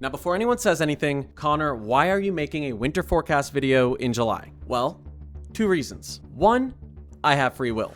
Now, before anyone says anything, Connor, why are you making a winter forecast video in July? Well, 2 reasons. 1, I have free will.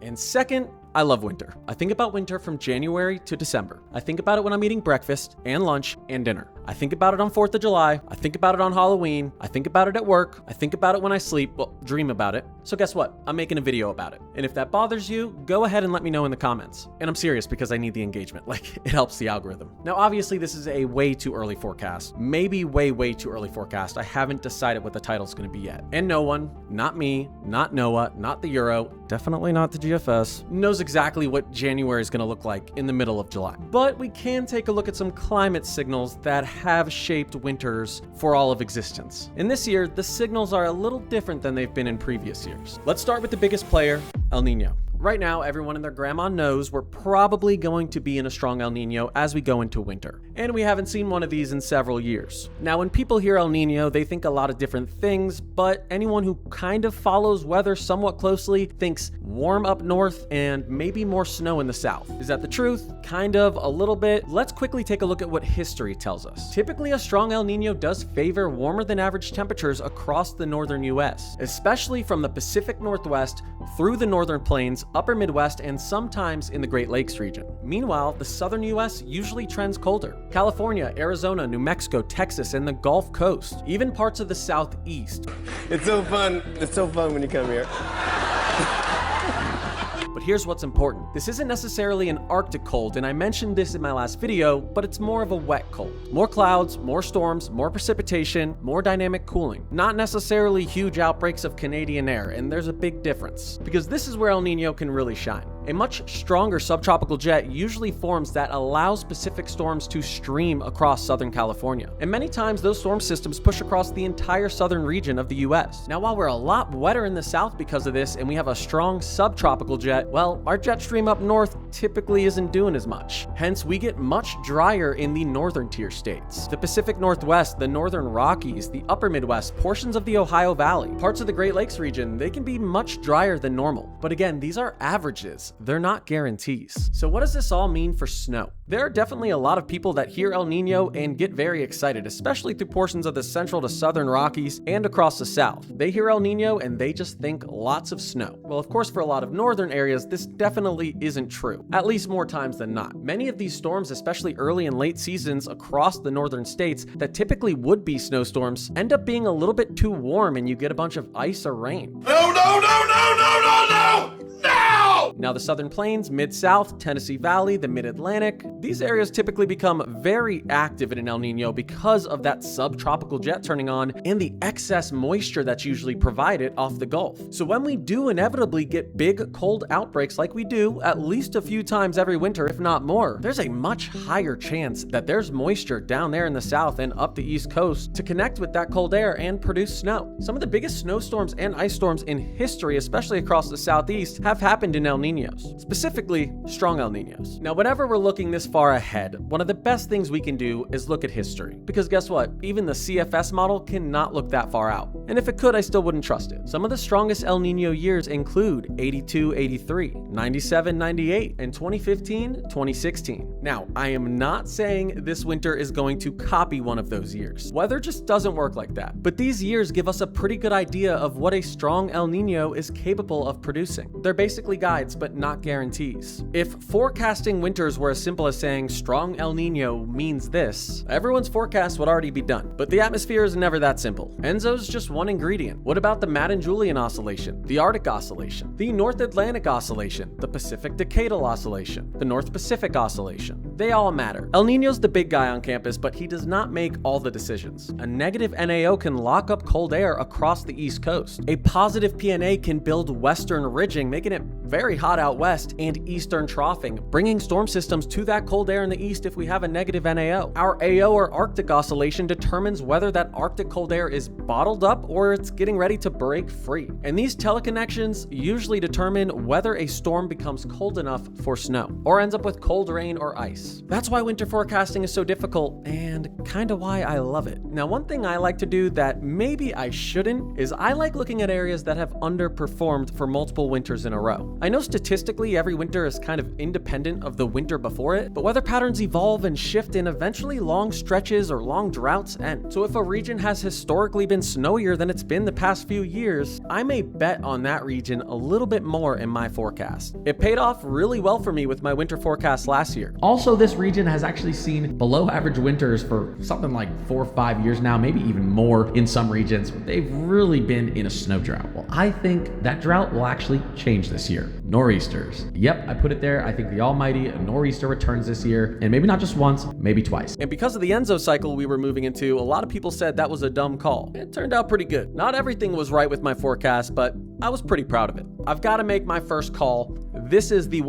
And second, I love winter. I think about winter from January to December. I think about it when I'm eating breakfast and lunch and dinner. I think about it on 4th of July. I think about it on Halloween. I think about it at work. I think about it when I sleep. Well, dream about it. So guess what? I'm making a video about it. And if that bothers you, go ahead and let me know in the comments. And I'm serious because I need the engagement. Like, it helps the algorithm. Now, obviously, this is a way too early forecast. Maybe way too early forecast. I haven't decided what the title's going to be yet. And no one, not me, not Noah, not the Euro, definitely not the GFS, knows exactly what January is going to look like in the middle of July. But we can take a look at some climate signals that have shaped winters for all of existence. And this year, the signals are a little different than they've been in previous years. Let's start with the biggest player, El Nino. Right now, everyone and their grandma knows we're probably going to be in a strong El Nino as we go into winter. And we haven't seen one of these in several years. Now, when people hear El Nino, they think a lot of different things, but anyone who kind of follows weather somewhat closely thinks warm up north and maybe more snow in the south. Is that the truth? Kind of, a little bit. Let's quickly take a look at what history tells us. Typically, a strong El Nino does favor warmer than average temperatures across the northern US, especially from the Pacific Northwest through the northern plains, upper Midwest, and sometimes in the Great Lakes region. Meanwhile, the southern US usually trends colder. California, Arizona, New Mexico, Texas, and the Gulf Coast, even parts of the southeast. It's so fun. It's so fun when you come here. But here's what's important. This isn't necessarily an Arctic cold, and I mentioned this in my last video, but it's more of a wet cold. More clouds, more storms, more precipitation, more dynamic cooling. Not necessarily huge outbreaks of Canadian air, and there's a big difference. Because this is where El Nino can really shine. A much stronger subtropical jet usually forms that allows Pacific storms to stream across Southern California. And many times those storm systems push across the entire southern region of the US. Now, while we're a lot wetter in the south because of this, and we have a strong subtropical jet, well, our jet stream up north typically isn't doing as much. Hence, we get much drier in the northern tier states. The Pacific Northwest, the northern Rockies, the upper Midwest, portions of the Ohio Valley, parts of the Great Lakes region, they can be much drier than normal. But again, these are averages. They're not guarantees. So what does this all mean for snow? There are definitely a lot of people that hear El Nino and get very excited, especially through portions of the central to southern Rockies and across the south. They hear El Nino and they just think lots of snow. Well, of course, for a lot of northern areas, this definitely isn't true, at least more times than not. Many of these storms, especially early and late seasons across the northern states that typically would be snowstorms, end up being a little bit too warm and you get a bunch of ice or rain. No! Now, the Southern Plains, Mid-South, Tennessee Valley, the Mid-Atlantic, these areas typically become very active in an El Nino because of that subtropical jet turning on and the excess moisture that's usually provided off the Gulf. So when we do inevitably get big cold outbreaks like we do at least a few times every winter, if not more, there's a much higher chance that there's moisture down there in the south and up the East Coast to connect with that cold air and produce snow. Some of the biggest snowstorms and ice storms in history, especially across the southeast, have happened in El Ninos, specifically strong El Ninos. Now, whenever we're looking this far ahead, one of the best things we can do is look at history. Because guess what? Even the CFS model cannot look that far out. And if it could, I still wouldn't trust it. Some of the strongest El Nino years include 82-83, 97-98, and 2015-2016. Now, I am not saying this winter is going to copy one of those years. Weather just doesn't work like that. But these years give us a pretty good idea of what a strong El Nino is capable of producing. They're basically guides, but not guarantees. If forecasting winters were as simple as saying strong El Nino means this, everyone's forecast would already be done. But the atmosphere is never that simple. Enso's just one ingredient. What about the Madden-Julian oscillation, the Arctic oscillation, the North Atlantic oscillation, the Pacific Decadal oscillation, the North Pacific oscillation? They all matter. El Nino's the big guy on campus, but he does not make all the decisions. A negative NAO can lock up cold air across the East Coast. A positive PNA can build western ridging, making it very hot out west, and eastern troughing, bringing storm systems to that cold air in the east if we have a negative NAO. Our AO or Arctic oscillation determines whether that Arctic cold air is bottled up or it's getting ready to break free. And these teleconnections usually determine whether a storm becomes cold enough for snow or ends up with cold rain or ice. That's why winter forecasting is so difficult and kind of why I love it. Now, one thing I like to do that maybe I shouldn't is I like looking at areas that have underperformed for multiple winters in a row. I know statistically every winter is kind of independent of the winter before it, but weather patterns evolve and shift and eventually long stretches or long droughts end. So if a region has historically been snowier than it's been the past few years, I may bet on that region a little bit more in my forecast. It paid off really well for me with my winter forecast last year. Also, this region has actually seen below average winters for something like 4 or 5 years now, maybe even more in some regions. They've really been in a snow drought. Well, I think that drought will actually change this year. Nor'easters. Yep, I put it there. I think the almighty nor'easter returns this year, and maybe not just once, maybe twice. And because of the Enzo cycle we were moving into, a lot of people said that was a dumb call. It turned out pretty good. Not everything was right with my forecast, but I was pretty proud of it. I've got to make my first call. This is the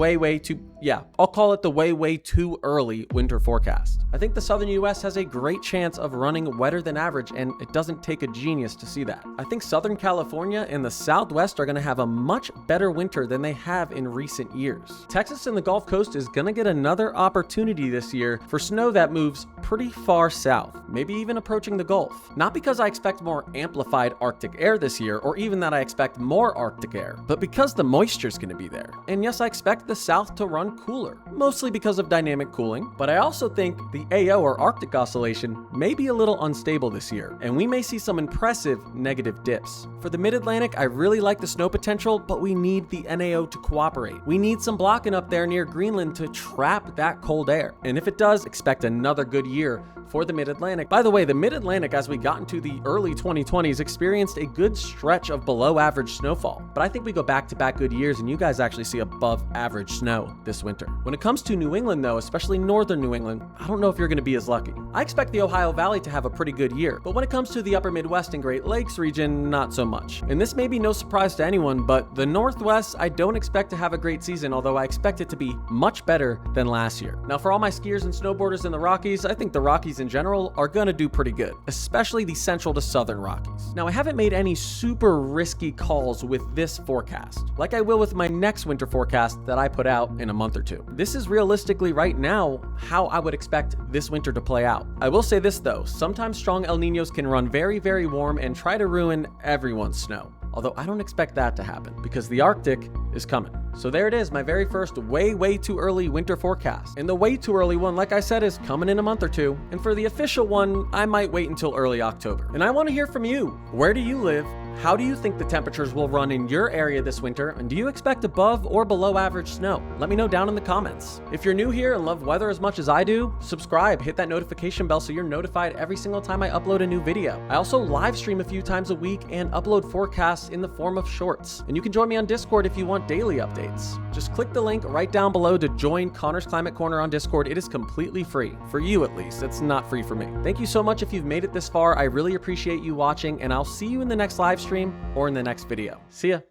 I'll call it the way too early winter forecast. I think the southern US has a great chance of running wetter than average, and it doesn't take a genius to see that. I think Southern California and the Southwest are going to have a much better winter than they have in recent years. Texas and the Gulf Coast is going to get another opportunity this year for snow that moves pretty far south, maybe even approaching the Gulf. Not because I expect more amplified Arctic air this year, or even that I expect more Arctic air, but because the moisture's going to be there. And yes, I expect the South to run cooler, mostly because of dynamic cooling, but I also think the AO or Arctic oscillation may be a little unstable this year, and we may see some impressive negative dips. For the Mid-Atlantic, I really like the snow potential, but we need the NAO to cooperate. We need some blocking up there near Greenland to trap that cold air. And if it does, expect another good year for the Mid-Atlantic. By the way, the Mid-Atlantic, as we got into the early 2020s, experienced a good stretch of below average snowfall. But I think we go back-to-back good years and you guys actually see above average snow this winter. When it comes to New England though, especially northern New England, I don't know if you're going to be as lucky. I expect the Ohio Valley to have a pretty good year, but when it comes to the upper Midwest and Great Lakes region, not so much. And this may be no surprise to anyone, but the Northwest, I don't expect to have a great season, although I expect it to be much better than last year. Now for all my skiers and snowboarders in the Rockies, I think the Rockies in general are going to do pretty good, especially the central to southern Rockies. Now I haven't made any super risky calls with this forecast, like I will with my next winter forecast that I put out in a month or two. This is realistically right now how I would expect this winter to play out. I will say this though, sometimes strong El Niños can run very, very warm and try to ruin everyone's snow. Although I don't expect that to happen because the Arctic is coming. So there it is, my very first way too early winter forecast. And the way too early one, like I said, is coming in a month or two. And for the official one, I might wait until early October. And I want to hear from you. Where do you live? How do you think the temperatures will run in your area this winter? And do you expect above or below average snow? Let me know down in the comments. If you're new here and love weather as much as I do, subscribe, hit that notification bell so you're notified every single time I upload a new video. I also live stream a few times a week and upload forecasts in the form of shorts. And you can join me on Discord if you want daily updates. Just click the link right down below to join Connor's Climate Corner on Discord. It is completely free, for you at least. It's not free for me. Thank you so much if you've made it this far. I really appreciate you watching, and I'll see you in the next live stream or in the next video. See ya.